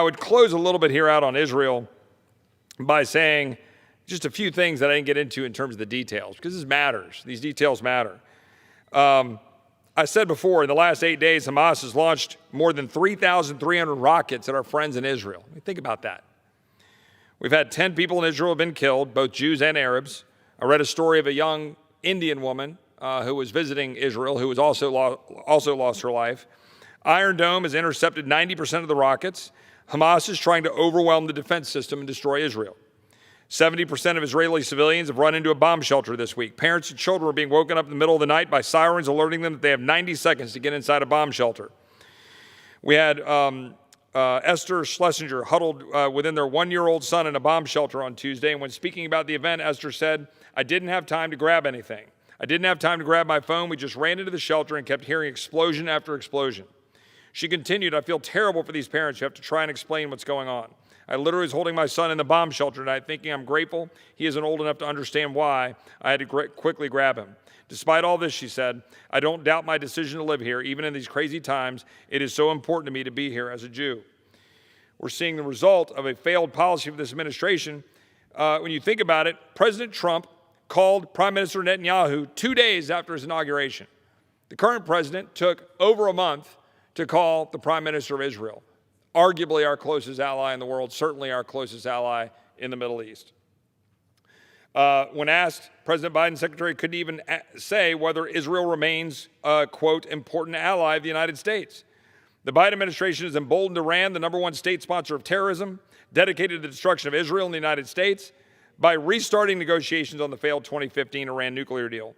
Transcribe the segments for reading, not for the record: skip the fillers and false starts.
I would close a little bit here out on Israel by saying just a few things that I didn't get into in terms of the details, because this matters. These details matter. I said before, in the last 8 days, Hamas has launched more than 3,300 rockets at our friends in Israel. Think about that. We've had 10 people in Israel have been killed, both Jews and Arabs. I read a story of a young Indian woman who was visiting Israel, who was also lost her life. Iron Dome has intercepted 90% of the rockets. Hamas is trying to overwhelm the defense system and destroy Israel. 70% of Israeli civilians have run into a bomb shelter this week. Parents and children are being woken up in the middle of the night by sirens alerting them that they have 90 seconds to get inside a bomb shelter. We had Esther Schlesinger huddled within their one-year-old son in a bomb shelter on Tuesday. And when speaking about the event, Esther said, "I didn't have time to grab anything. I didn't have time to grab my phone. We just ran into the shelter and kept hearing explosion after explosion." She continued, "I feel terrible for these parents who have to try and explain what's going on. I literally was holding my son in the bomb shelter tonight thinking I'm grateful he isn't old enough to understand why I had to quickly grab him. Despite all this," she said, "I don't doubt my decision to live here. Even in these crazy times, it is so important to me to be here as a Jew." We're seeing the result of a failed policy of this administration. When you think about it, President Trump called Prime Minister Netanyahu 2 days after his inauguration. The current president took over a month to call the Prime Minister of Israel, arguably our closest ally in the world, certainly our closest ally in the Middle East. When asked, President Biden's secretary couldn't even say whether Israel remains a, quote, important ally of the United States. The Biden administration has emboldened Iran, the #1 state sponsor of terrorism, dedicated to the destruction of Israel and the United States, by restarting negotiations on the failed 2015 Iran nuclear deal.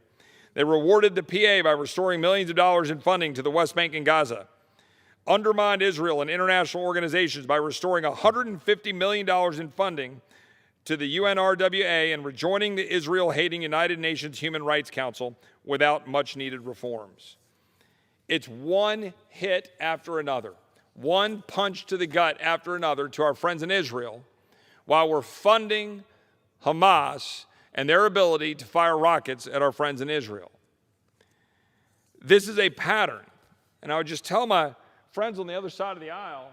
They rewarded the PA by restoring millions of dollars in funding to the West Bank and Gaza, undermined Israel and international organizations by restoring $150 million in funding to the UNRWA and rejoining the Israel-hating United Nations Human Rights Council without much-needed reforms. It's one hit after another, one punch to the gut after another to our friends in Israel, while we're funding Hamas and their ability to fire rockets at our friends in Israel. This is a pattern, and I would just tell my friends on the other side of the aisle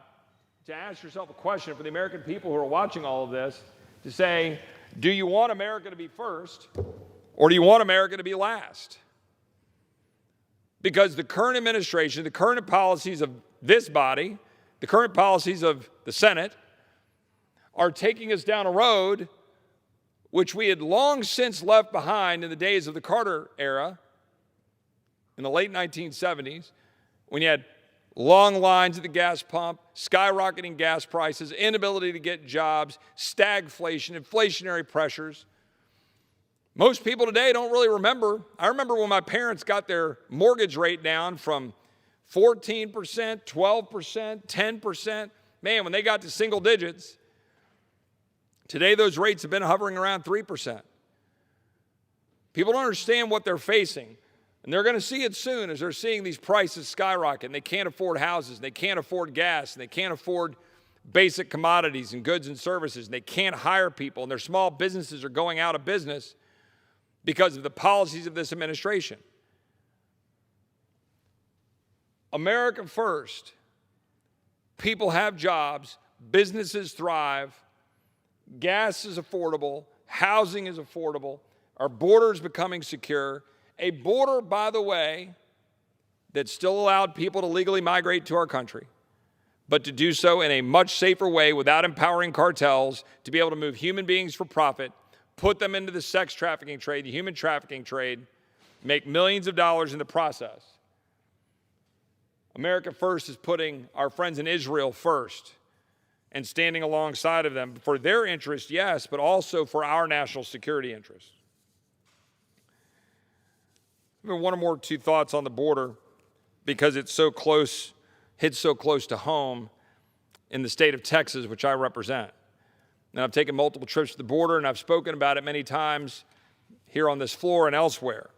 to ask yourself a question for the American people who are watching all of this, to say, do you want America to be first, or do you want America to be last? Because the current administration, the current policies of this body, the current policies of the Senate are taking us down a road which we had long since left behind in the days of the Carter era, in the late 1970s, when you had long lines at the gas pump, skyrocketing gas prices, inability to get jobs, stagflation, inflationary pressures. Most people today don't really remember. I remember when my parents got their mortgage rate down from 14%, 12%, 10%. Man, when they got to single digits, today those rates have been hovering around 3%. People don't understand what they're facing. And they're going to see it soon as they're seeing these prices skyrocket. And they can't afford houses, and they can't afford gas, and they can't afford basic commodities and goods and services, and they can't hire people, and their small businesses are going out of business because of the policies of this administration. America first. People have jobs, businesses thrive, gas is affordable, housing is affordable, our border is becoming secure. A border, by the way, that still allowed people to legally migrate to our country, but to do so in a much safer way without empowering cartels to be able to move human beings for profit, put them into the sex trafficking trade, the human trafficking trade, make millions of dollars in the process. America First is putting our friends in Israel first and standing alongside of them for their interest, yes, but also for our national security interests. One or more two thoughts on the border, because it's so close, hits so close to home in the state of Texas, which I represent. And I've taken multiple trips to the border, and I've spoken about it many times here on this floor and elsewhere.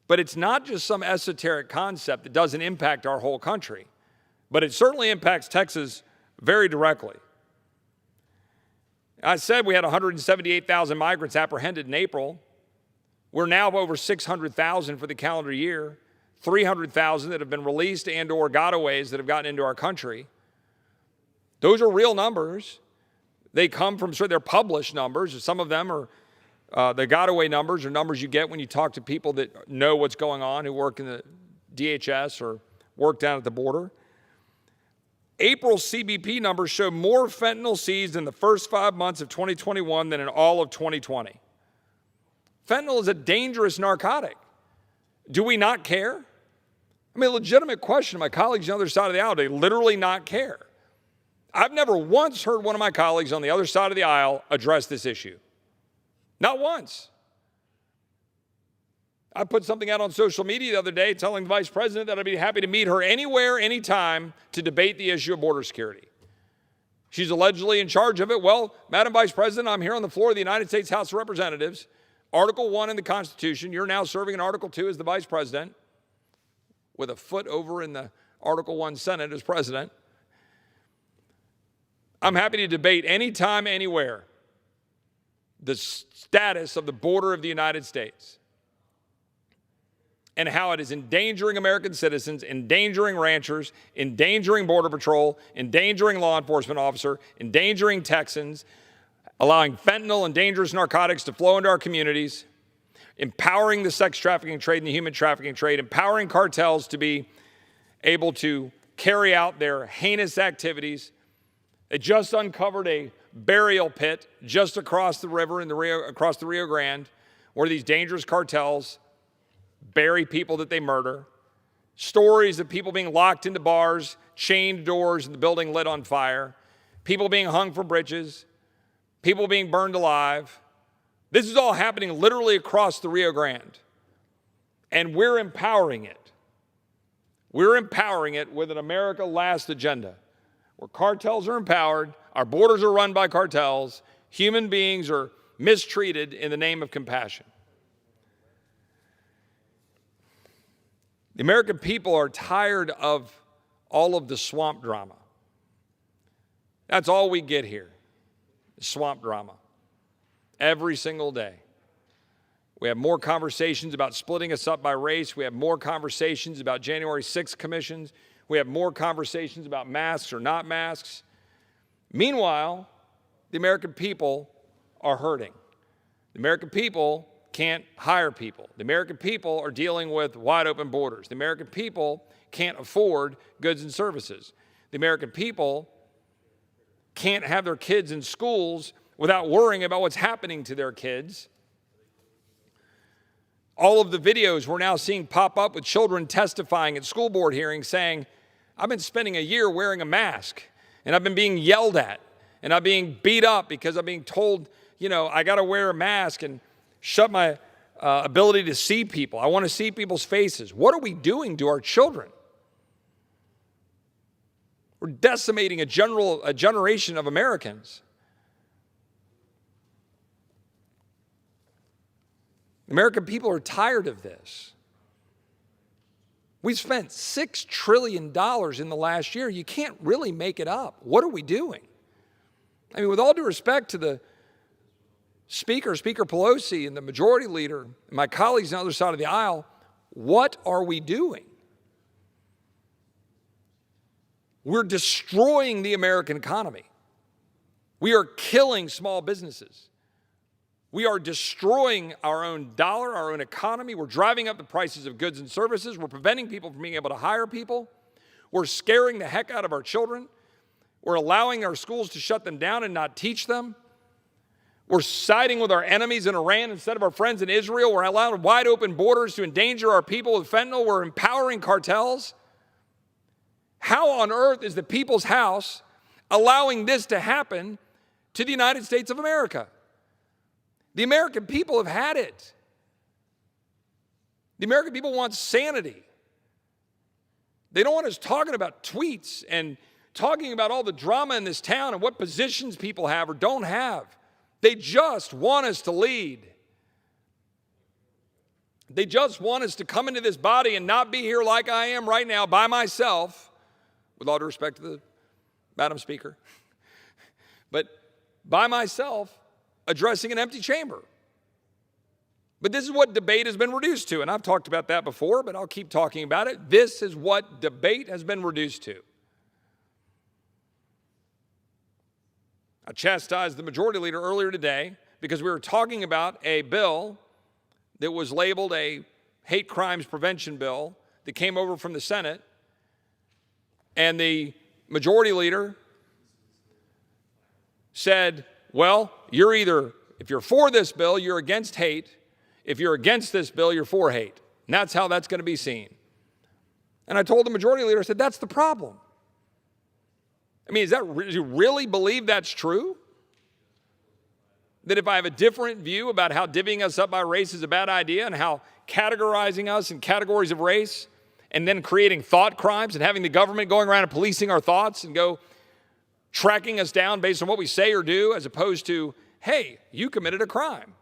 But it's not just some esoteric concept that doesn't impact our whole country, but it certainly impacts Texas very directly. I said we had 178,000 migrants apprehended in April. We're now over 600,000 for the calendar year, 300,000 that have been released and or gotaways that have gotten into our country. Those are real numbers. They come from, they're published numbers. Some of them are the got-away numbers, or numbers you get when you talk to people that know what's going on, who work in the DHS or work down at the border. April CBP numbers show more fentanyl seized in the first 5 months of 2021 than in all of 2020. Fentanyl is a dangerous narcotic. Do we not care? I mean, a legitimate question. My colleagues on the other side of the aisle, they literally not care. I've never once heard one of my colleagues on the other side of the aisle address this issue. Not once. I put something out on social media the other day telling the vice president that I'd be happy to meet her anywhere, anytime to debate the issue of border security. She's allegedly in charge of it. Well, Madam Vice President, I'm here on the floor of the United States House of Representatives. Article 1 in the Constitution. You're now serving in Article 2 as the vice president, with a foot over in the Article 1 Senate as president. I'm happy to debate anytime, anywhere, the status of the border of the United States and how it is endangering American citizens, endangering ranchers, endangering Border Patrol, endangering law enforcement officers, endangering Texans, allowing fentanyl and dangerous narcotics to flow into our communities, empowering the sex trafficking trade and the human trafficking trade, empowering cartels to be able to carry out their heinous activities. They just uncovered a burial pit just across the river across the Rio Grande, where these dangerous cartels bury people that they murder. Stories of people being locked into bars, chained doors, and the building lit on fire. People being hung from bridges. People being burned alive. This is all happening literally across the Rio Grande. And we're empowering it. We're empowering it with an America Last agenda, where cartels are empowered, our borders are run by cartels, human beings are mistreated in the name of compassion. The American people are tired of all of the swamp drama. That's all we get here, swamp drama, every single day. We have more conversations about splitting us up by race. We have more conversations about January 6th commissions. We have more conversations about masks or not masks. Meanwhile, the American people are hurting. The American people can't hire people. The American people are dealing with wide open borders. The American people can't afford goods and services. The American people can't have their kids in schools without worrying about what's happening to their kids. All of the videos we're now seeing pop up with children testifying at school board hearings saying, I've been spending a year wearing a mask, and I've been being yelled at, and I'm being beat up because I'm being told, I got to wear a mask and shut my ability to see people. I want to see people's faces. What are we doing to our children? We're decimating a generation of Americans. The American people are tired of this. We've spent $6 trillion in the last year. You can't really make it up. What are we doing? I mean, with all due respect to the Speaker Pelosi, and the Majority Leader, and my colleagues on the other side of the aisle, what are we doing? We're destroying the American economy. We are killing small businesses. We are destroying our own dollar, our own economy. We're driving up the prices of goods and services. We're preventing people from being able to hire people. We're scaring the heck out of our children. We're allowing our schools to shut them down and not teach them. We're siding with our enemies in Iran instead of our friends in Israel. We're allowing wide open borders to endanger our people with fentanyl. We're empowering cartels. How on earth is the People's House allowing this to happen to the United States of America? The American people have had it. The American people want sanity. They don't want us talking about tweets and talking about all the drama in this town and what positions people have or don't have. They just want us to lead. They just want us to come into this body and not be here like I am right now by myself, with all due respect to the Madam Speaker, but by myself addressing an empty chamber. But this is what debate has been reduced to, and I've talked about that before, but I'll keep talking about it. This is what debate has been reduced to. I chastised the majority leader earlier today because we were talking about a bill that was labeled a hate crimes prevention bill that came over from the Senate, and the majority leader said, well, you're either, if you're for this bill, you're against hate. If you're against this bill, you're for hate. And that's how that's going to be seen. And I told the majority leader, I said, that's the problem. I mean, do you really believe that's true? That if I have a different view about how divvying us up by race is a bad idea and how categorizing us in categories of race and then creating thought crimes and having the government going around and policing our thoughts and go tracking us down based on what we say or do, as opposed to, hey, you committed a crime.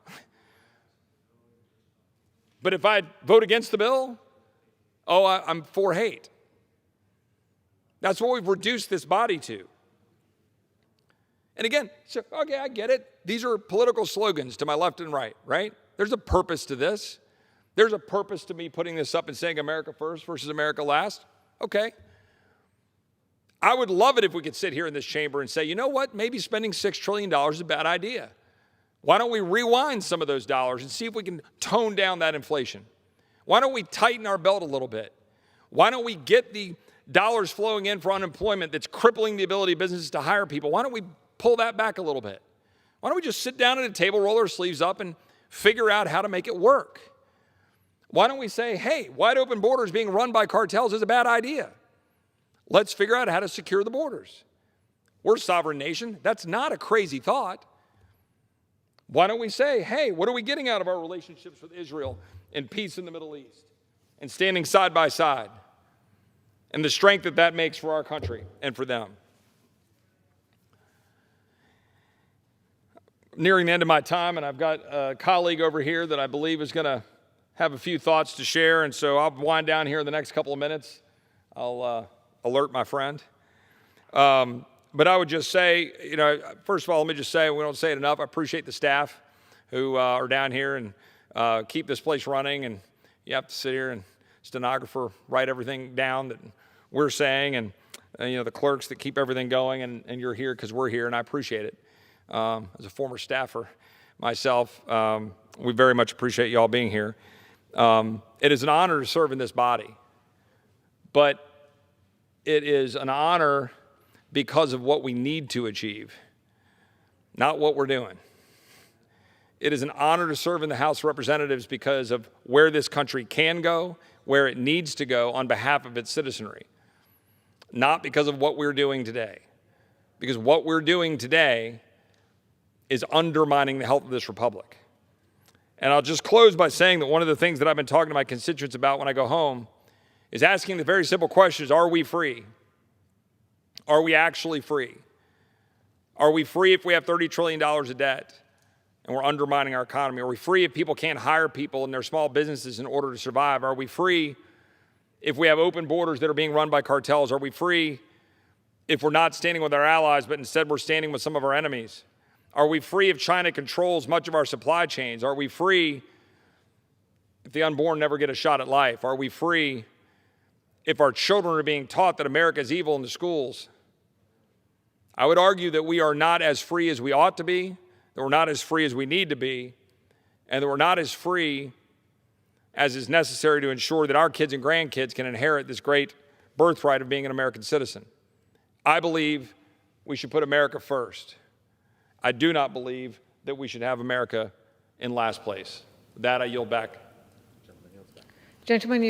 But if I vote against the bill, oh, I'm for hate. That's what we've reduced this body to. And again, so, okay, I get it. These are political slogans to my left and right? There's a purpose to this. There's a purpose to me putting this up and saying America first versus America last. Okay. I would love it if we could sit here in this chamber and say, you know what, maybe spending $6 trillion is a bad idea. Why don't we rewind some of those dollars and see if we can tone down that inflation? Why don't we tighten our belt a little bit? Why don't we get the dollars flowing in for unemployment that's crippling the ability of businesses to hire people? Why don't we pull that back a little bit? Why don't we just sit down at a table, roll our sleeves up, and figure out how to make it work? Why don't we say, hey, wide open borders being run by cartels is a bad idea. Let's figure out how to secure the borders. We're a sovereign nation. That's not a crazy thought. Why don't we say, hey, what are we getting out of our relationships with Israel and peace in the Middle East and standing side by side and the strength that that makes for our country and for them? Nearing the end of my time, and I've got a colleague over here that I believe is going to have a few thoughts to share, and so I'll wind down here in the next couple of minutes. I'll alert my friend. But I would just say, first of all, let me just say, we don't say it enough, I appreciate the staff who are down here and keep this place running, and you have to sit here and stenographer write everything down that we're saying, and the clerks that keep everything going, and you're here because we're here, and I appreciate it. As a former staffer myself, we very much appreciate you all being here. It is an honor to serve in this body, but it is an honor because of what we need to achieve, not what we're doing. It is an honor to serve in the House of Representatives because of where this country can go, where it needs to go on behalf of its citizenry, not because of what we're doing today. Because what we're doing today is undermining the health of this republic. And I'll just close by saying that one of the things that I've been talking to my constituents about when I go home is asking the very simple questions: are we free? Are we actually free? Are we free if we have $30 trillion of debt and we're undermining our economy? Are we free if people can't hire people in their small businesses in order to survive? Are we free if we have open borders that are being run by cartels? Are we free if we're not standing with our allies, but instead we're standing with some of our enemies? Are we free if China controls much of our supply chains? Are we free if the unborn never get a shot at life? Are we free if our children are being taught that America is evil in the schools? I would argue that we are not as free as we ought to be, that we're not as free as we need to be, and that we're not as free as is necessary to ensure that our kids and grandkids can inherit this great birthright of being an American citizen. I believe we should put America first. I do not believe that we should have America in last place. With that, I yield back. Gentleman,